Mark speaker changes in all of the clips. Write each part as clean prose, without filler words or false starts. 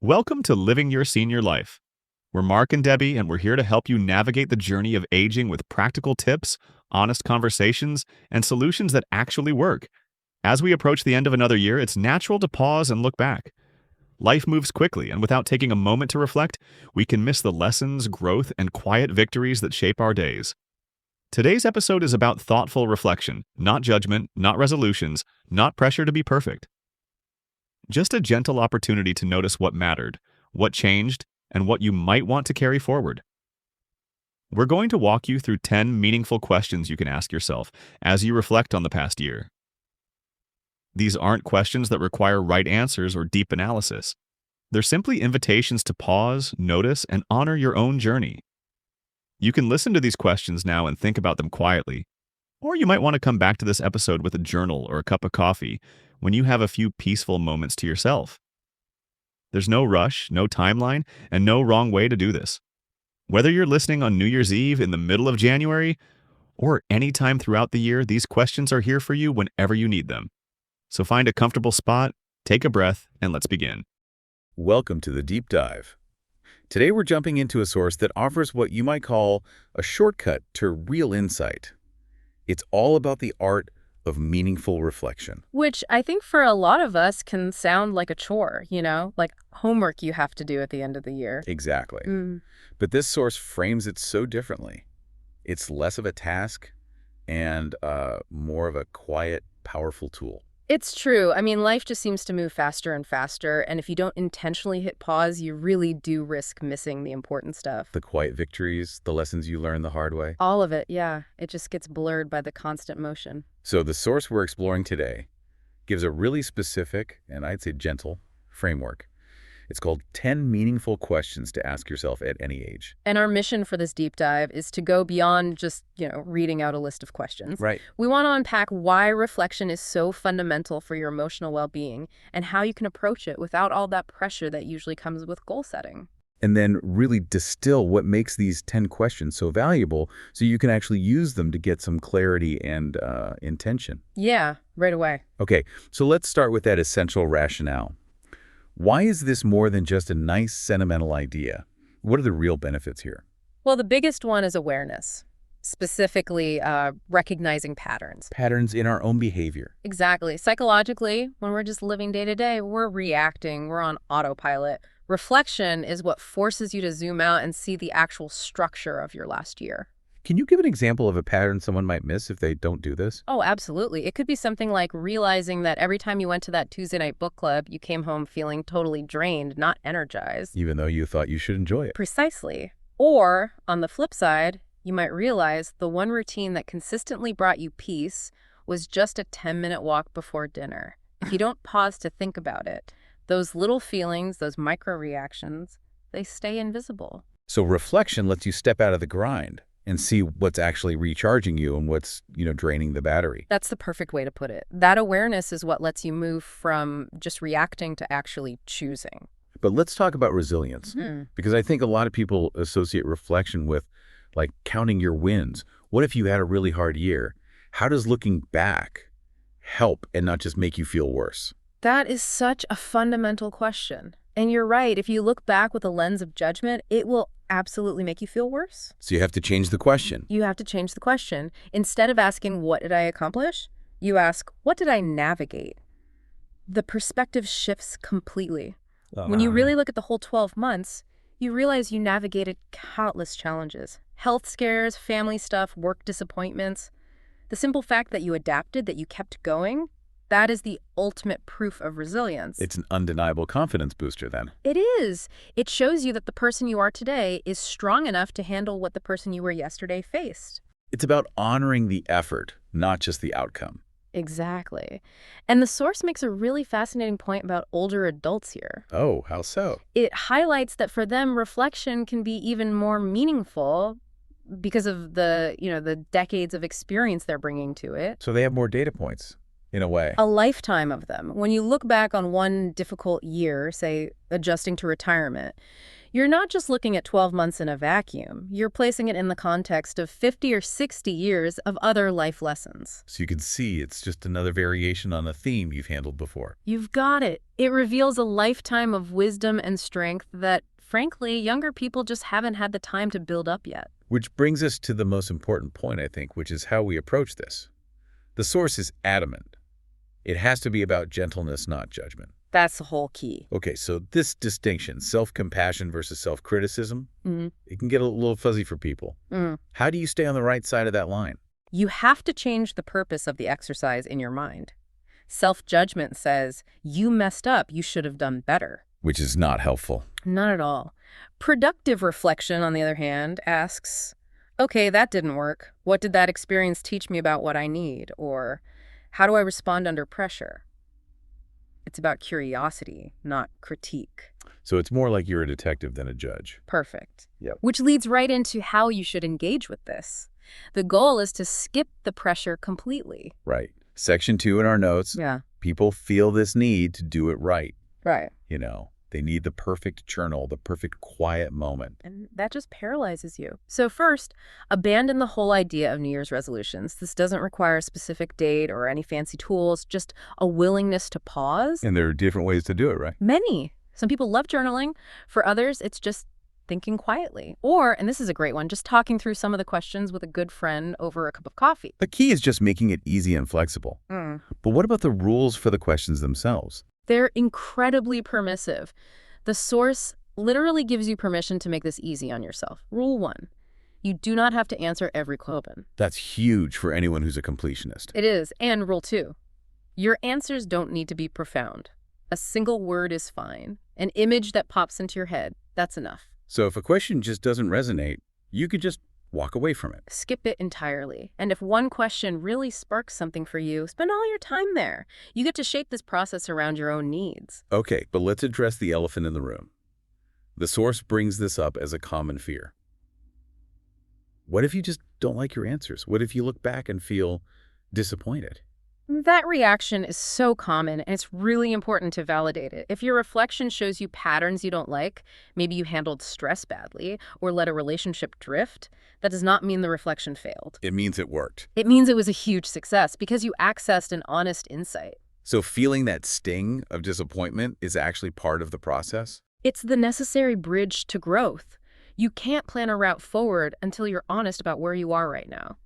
Speaker 1: Welcome to Living Your Senior Life. We're Mark and Debbie, and we're here to help you navigate the journey of aging with practical tips, honest conversations, and solutions that actually work. As we approach the end of another year, it's natural to pause and look back. Life moves quickly, and without taking a moment to reflect, we can miss the lessons, growth, and quiet victories that shape our days. Today's episode is about thoughtful reflection, not judgment, not resolutions, not pressure to be perfect. Just a gentle opportunity to notice what mattered, what changed, and what you might want to carry forward. We're going to walk you through 10 meaningful questions you can ask yourself as you reflect on the past year. These aren't questions that require right answers or deep analysis. They're simply invitations to pause, notice, and honor your own journey. You can listen to these questions now and think about them quietly, or you might want to come back to this episode with a journal or a cup of coffee when you have a few peaceful moments to yourself. There's no rush, no timeline, and no wrong way to do this. Whether you're listening on New Year's Eve in the middle of January or any time throughout the year, these questions are here for you whenever you need them. So find a comfortable spot, take a breath, and let's begin.
Speaker 2: Welcome to the Deep Dive. Today we're jumping into a source that offers what you might call a shortcut to real insight. It's all about the art of meaningful reflection.
Speaker 3: Which I think for a lot of us can sound like a chore, like homework you have to do at the end of the year.
Speaker 2: Exactly. But this source frames it so differently. It's less of a task and more of a quiet, powerful tool.
Speaker 3: It's true. I mean, life just seems to move faster and faster, and if you don't intentionally hit pause, you really do risk missing the important stuff.
Speaker 2: The quiet victories, the lessons you learn the hard way.
Speaker 3: All of it, yeah. It just gets blurred by the constant motion.
Speaker 2: So the source we're exploring today gives a really specific, and I'd say gentle, framework. It's called 10 Meaningful Questions to Ask Yourself at Any Age.
Speaker 3: And our mission for this deep dive is to go beyond just, reading out a list of questions.
Speaker 2: Right.
Speaker 3: We want to unpack why reflection is so fundamental for your emotional well-being and how you can approach it without all that pressure that usually comes with goal setting.
Speaker 2: And then really distill what makes these 10 questions so valuable so you can actually use them to get some clarity and intention.
Speaker 3: Yeah, right away.
Speaker 2: Okay, so let's start with that essential rationale. Why is this more than just a nice sentimental idea? What are the real benefits here?
Speaker 3: Well, the biggest one is awareness, specifically recognizing patterns.
Speaker 2: Patterns in our own behavior.
Speaker 3: Exactly. Psychologically, when we're just living day to day, we're reacting, we're on autopilot. Reflection is what forces you to zoom out and see the actual structure of your last year.
Speaker 2: Can you give an example of a pattern someone might miss if they don't do this?
Speaker 3: Oh, absolutely. It could be something like realizing that every time you went to that Tuesday night book club, you came home feeling totally drained, not energized.
Speaker 2: Even though you thought you should enjoy it.
Speaker 3: Precisely. Or, on the flip side, you might realize the one routine that consistently brought you peace was just a 10-minute walk before dinner. If you don't pause to think about it, those little feelings, those micro reactions, they stay invisible.
Speaker 2: So reflection lets you step out of the grind and see what's actually recharging you and what's, draining the battery.
Speaker 3: That's the perfect way to put it. That awareness is what lets you move from just reacting to actually choosing.
Speaker 2: But let's talk about resilience, because I think a lot of people associate reflection with, like, counting your wins. What if you had a really hard year? How does looking back help and not just make you feel worse?
Speaker 3: That is such a fundamental question. And you're right, if you look back with a lens of judgment, it will absolutely make you feel worse.
Speaker 2: So you have to change the question.
Speaker 3: You have to change the question. Instead of asking, what did I accomplish? You ask, what did I navigate? The perspective shifts completely. When you really look at the whole 12 months, you realize you navigated countless challenges. Health scares, family stuff, work disappointments. The simple fact that you adapted, that you kept going, that is the ultimate proof of resilience.
Speaker 2: It's an undeniable confidence booster then.
Speaker 3: It is. It shows you that the person you are today is strong enough to handle what the person you were yesterday faced.
Speaker 2: It's about honoring the effort, not just the outcome.
Speaker 3: Exactly. And the source makes a really fascinating point about older adults here.
Speaker 2: Oh, how so?
Speaker 3: It highlights that for them, reflection can be even more meaningful because of the decades of experience they're bringing to it.
Speaker 2: So they have more data points, in a way.
Speaker 3: A lifetime of them. When you look back on one difficult year, say adjusting to retirement, You're not just looking at 12 months in a vacuum. You're placing it in the context of 50 or 60 years of other life lessons.
Speaker 2: So you can see it's just another variation on a theme you've handled before.
Speaker 3: You've got it. It reveals a lifetime of wisdom and strength that, frankly, younger people just haven't had the time to build up yet.
Speaker 2: Which brings us to the most important point, I think, which is how we approach this. The source is adamant. It has to be about gentleness, not judgment.
Speaker 3: That's the whole key.
Speaker 2: Okay, so this distinction, self-compassion versus self-criticism, it can get a little fuzzy for people. How do you stay on the right side of that line?
Speaker 3: You have to change the purpose of the exercise in your mind. Self-judgment says, you messed up, you should have done better.
Speaker 2: Which is not helpful.
Speaker 3: Not at all. Productive reflection, on the other hand, asks, okay, that didn't work. What did that experience teach me about what I need? Or how do I respond under pressure? It's about curiosity, not critique.
Speaker 2: So it's more like you're a detective than a judge.
Speaker 3: Perfect.
Speaker 2: Yep.
Speaker 3: Which leads right into how you should engage with this. The goal is to skip the pressure completely.
Speaker 2: Right. Section 2 in our notes.
Speaker 3: Yeah.
Speaker 2: People feel this need to do it right.
Speaker 3: Right.
Speaker 2: You know, they need the perfect journal, the perfect quiet moment.
Speaker 3: And that just paralyzes you. So first, abandon the whole idea of New Year's resolutions. This doesn't require a specific date or any fancy tools, just a willingness to pause.
Speaker 2: And there are different ways to do it, right?
Speaker 3: Many. Some people love journaling. For others, it's just thinking quietly. Or, and this is a great one, just talking through some of the questions with a good friend over a cup of coffee.
Speaker 2: The key is just making it easy and flexible. But what about the rules for the questions themselves?
Speaker 3: They're incredibly permissive. The source literally gives you permission to make this easy on yourself. Rule 1, you do not have to answer every question.
Speaker 2: That's huge for anyone who's a completionist.
Speaker 3: It is. And rule 2, your answers don't need to be profound. A single word is fine. An image that pops into your head, that's enough.
Speaker 2: So if a question just doesn't resonate, you could just walk away from it.
Speaker 3: Skip it entirely. And if one question really sparks something for you, spend all your time there. You get to shape this process around your own needs.
Speaker 2: Okay, but let's address the elephant in the room. The source brings this up as a common fear. What if you just don't like your answers? What if you look back and feel disappointed?
Speaker 3: That reaction is so common, and it's really important to validate it. If your reflection shows you patterns you don't like, maybe you handled stress badly or let a relationship drift, that does not mean the reflection failed.
Speaker 2: It means it worked.
Speaker 3: It means it was a huge success because you accessed an honest insight.
Speaker 2: So feeling that sting of disappointment is actually part of the process?
Speaker 3: It's the necessary bridge to growth. You can't plan a route forward until you're honest about where you are right now.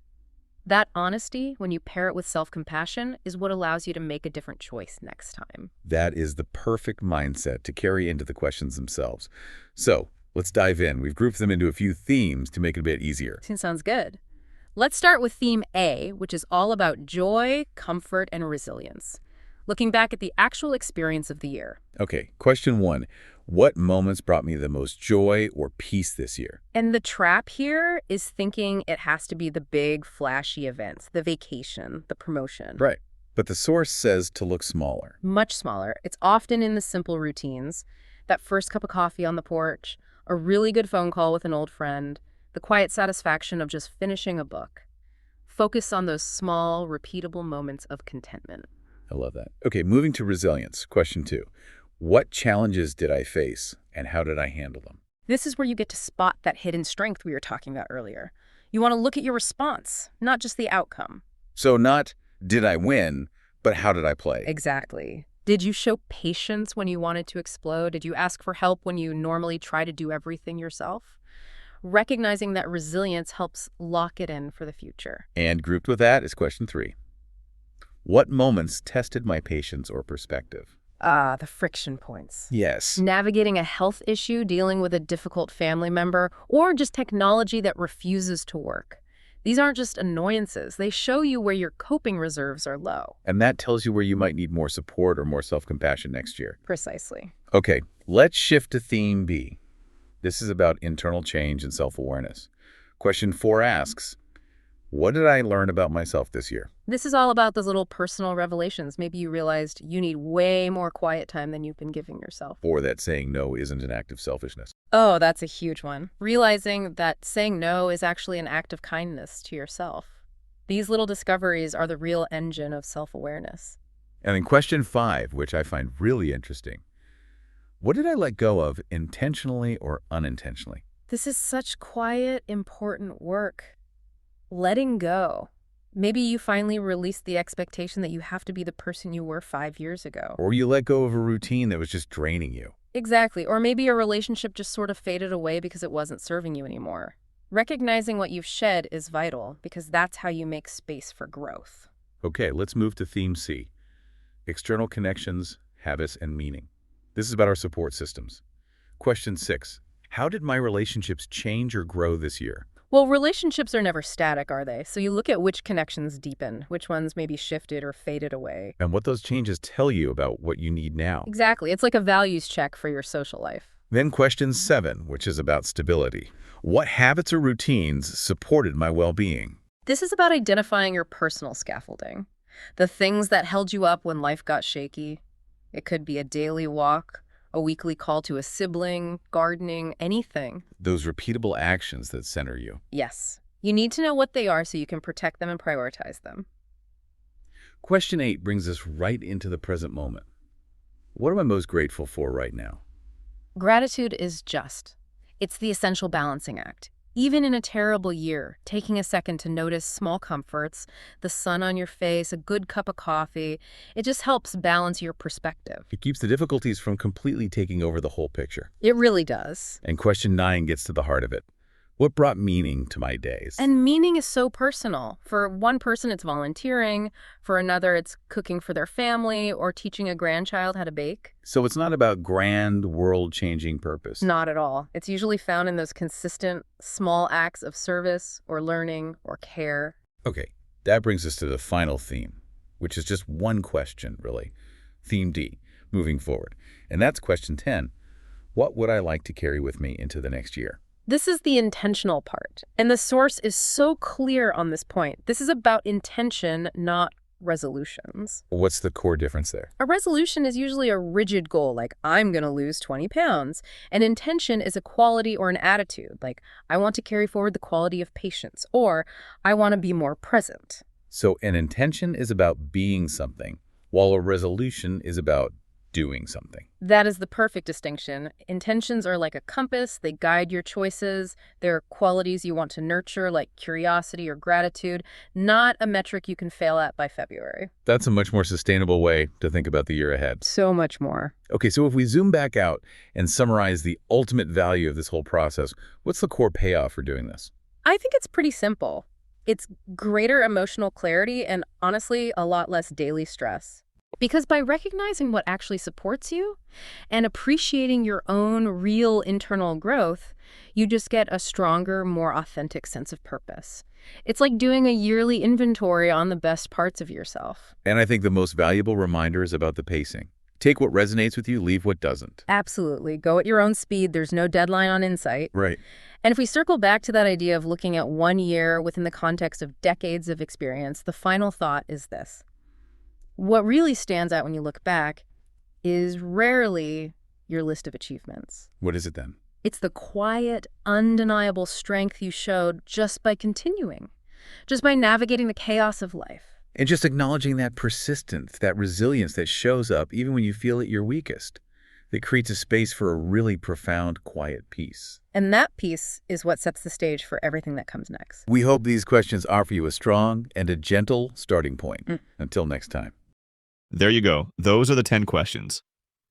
Speaker 3: That honesty, when you pair it with self-compassion, is what allows you to make a different choice next time.
Speaker 2: That is the perfect mindset to carry into the questions themselves. So let's dive in. We've grouped them into a few themes to make it a bit easier.
Speaker 3: Sounds good. Let's start with theme A, which is all about joy, comfort, and resilience. Looking back at the actual experience of the year.
Speaker 2: Okay, question 1. What moments brought me the most joy or peace this year?
Speaker 3: And the trap here is thinking it has to be the big, flashy events, the vacation, the promotion.
Speaker 2: Right. But the source says to look smaller.
Speaker 3: Much smaller. It's often in the simple routines. That first cup of coffee on the porch, a really good phone call with an old friend, the quiet satisfaction of just finishing a book. Focus on those small, repeatable moments of contentment.
Speaker 2: I love that. Okay, moving to resilience. Question 2. What challenges did I face and how did I handle them?
Speaker 3: This is where you get to spot that hidden strength we were talking about earlier. You want to look at your response, not just the outcome.
Speaker 2: So not did I win, but how did I play?
Speaker 3: Exactly. Did you show patience when you wanted to explode? Did you ask for help when you normally try to do everything yourself? Recognizing that resilience helps lock it in for the future.
Speaker 2: And grouped with that is question 3. What moments tested my patience or perspective?
Speaker 3: The friction points.
Speaker 2: Yes.
Speaker 3: Navigating a health issue, dealing with a difficult family member, or just technology that refuses to work. These aren't just annoyances. They show you where your coping reserves are low.
Speaker 2: And that tells you where you might need more support or more self-compassion next year.
Speaker 3: Precisely.
Speaker 2: Okay, let's shift to theme B. This is about internal change and self-awareness. Question 4 asks, what did I learn about myself this year?
Speaker 3: This is all about those little personal revelations. Maybe you realized you need way more quiet time than you've been giving yourself.
Speaker 2: Or that saying no isn't an act of selfishness.
Speaker 3: Oh, that's a huge one. Realizing that saying no is actually an act of kindness to yourself. These little discoveries are the real engine of self-awareness.
Speaker 2: And then question 5, which I find really interesting. What did I let go of intentionally or unintentionally?
Speaker 3: This is such quiet, important work. Letting go. Maybe you finally released the expectation that you have to be the person you were 5 years ago.
Speaker 2: Or you let go of a routine that was just draining you.
Speaker 3: Exactly. Or maybe your relationship just sort of faded away because it wasn't serving you anymore. Recognizing what you've shed is vital because that's how you make space for growth.
Speaker 2: Okay, let's move to theme C. External connections, habits, and meaning. This is about our support systems. Question 6. How did my relationships change or grow this year?
Speaker 3: Well, relationships are never static, are they? So you look at which connections deepen, which ones maybe shifted or faded away.
Speaker 2: And what those changes tell you about what you need now.
Speaker 3: Exactly. It's like a values check for your social life.
Speaker 2: Then question 7, which is about stability. What habits or routines supported my well-being?
Speaker 3: This is about identifying your personal scaffolding. The things that held you up when life got shaky. It could be a daily walk, a weekly call to a sibling, gardening, anything.
Speaker 2: Those repeatable actions that center you.
Speaker 3: Yes. You need to know what they are so you can protect them and prioritize them.
Speaker 2: Question 8 brings us right into the present moment. What am I most grateful for right now?
Speaker 3: Gratitude is just. It's the essential balancing act. Even in a terrible year, taking a second to notice small comforts, the sun on your face, a good cup of coffee, it just helps balance your perspective.
Speaker 2: It keeps the difficulties from completely taking over the whole picture.
Speaker 3: It really does.
Speaker 2: And question 9 gets to the heart of it. What brought meaning to my days?
Speaker 3: And meaning is so personal. For one person, it's volunteering. For another, it's cooking for their family or teaching a grandchild how to bake.
Speaker 2: So it's not about grand, world-changing purpose.
Speaker 3: Not at all. It's usually found in those consistent, small acts of service or learning or care.
Speaker 2: Okay, that brings us to the final theme, which is just one question, really. Theme D, moving forward. And that's question 10. What would I like to carry with me into the next year?
Speaker 3: This is the intentional part, and the source is so clear on this point. This is about intention, not resolutions.
Speaker 2: What's the core difference there?
Speaker 3: A resolution is usually a rigid goal, like I'm going to lose 20 pounds. An intention is a quality or an attitude, like I want to carry forward the quality of patience, or I want to be more present.
Speaker 2: So an intention is about being something, while a resolution is about doing something.
Speaker 3: That is the perfect distinction. Intentions are like a compass. They guide your choices. They're qualities you want to nurture, like curiosity or gratitude, not a metric you can fail at by February.
Speaker 2: That's a much more sustainable way to think about the year ahead.
Speaker 3: So much more.
Speaker 2: Okay, so if we zoom back out and summarize the ultimate value of this whole process, what's the core payoff for doing this?
Speaker 3: I think it's pretty simple. It's greater emotional clarity and, honestly, a lot less daily stress. Because by recognizing what actually supports you and appreciating your own real internal growth, you just get a stronger, more authentic sense of purpose. It's like doing a yearly inventory on the best parts of yourself.
Speaker 2: And I think the most valuable reminder is about the pacing. Take what resonates with you, leave what doesn't.
Speaker 3: Absolutely. Go at your own speed. There's no deadline on insight.
Speaker 2: Right.
Speaker 3: And if we circle back to that idea of looking at 1 year within the context of decades of experience, the final thought is this. What really stands out when you look back is rarely your list of achievements.
Speaker 2: What is it then?
Speaker 3: It's the quiet, undeniable strength you showed just by continuing, just by navigating the chaos of life.
Speaker 2: And just acknowledging that persistence, that resilience that shows up even when you feel at your weakest, that creates a space for a really profound, quiet peace.
Speaker 3: And that peace is what sets the stage for everything that comes next.
Speaker 2: We hope these questions offer you a strong and a gentle starting point. Until next time.
Speaker 1: There you go. Those are the 10 questions.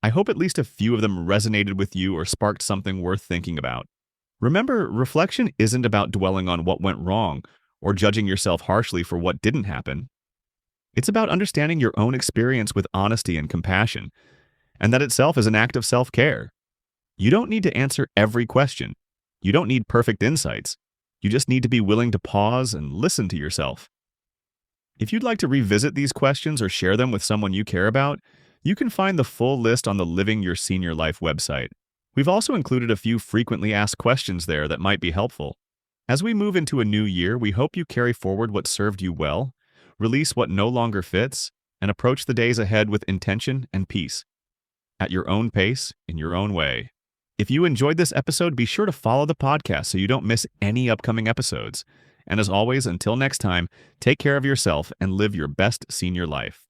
Speaker 1: I hope at least a few of them resonated with you or sparked something worth thinking about. Remember, reflection isn't about dwelling on what went wrong or judging yourself harshly for what didn't happen. It's about understanding your own experience with honesty and compassion, and that itself is an act of self-care. You don't need to answer every question. You don't need perfect insights. You just need to be willing to pause and listen to yourself. If you'd like to revisit these questions or share them with someone you care about, you can find the full list on the Living Your Senior Life website. We've also included a few frequently asked questions there that might be helpful. As we move into a new year, we hope you carry forward what served you well, release what no longer fits, and approach the days ahead with intention and peace. At your own pace, in your own way. If you enjoyed this episode, be sure to follow the podcast so you don't miss any upcoming episodes. And as always, until next time, take care of yourself and live your best senior life.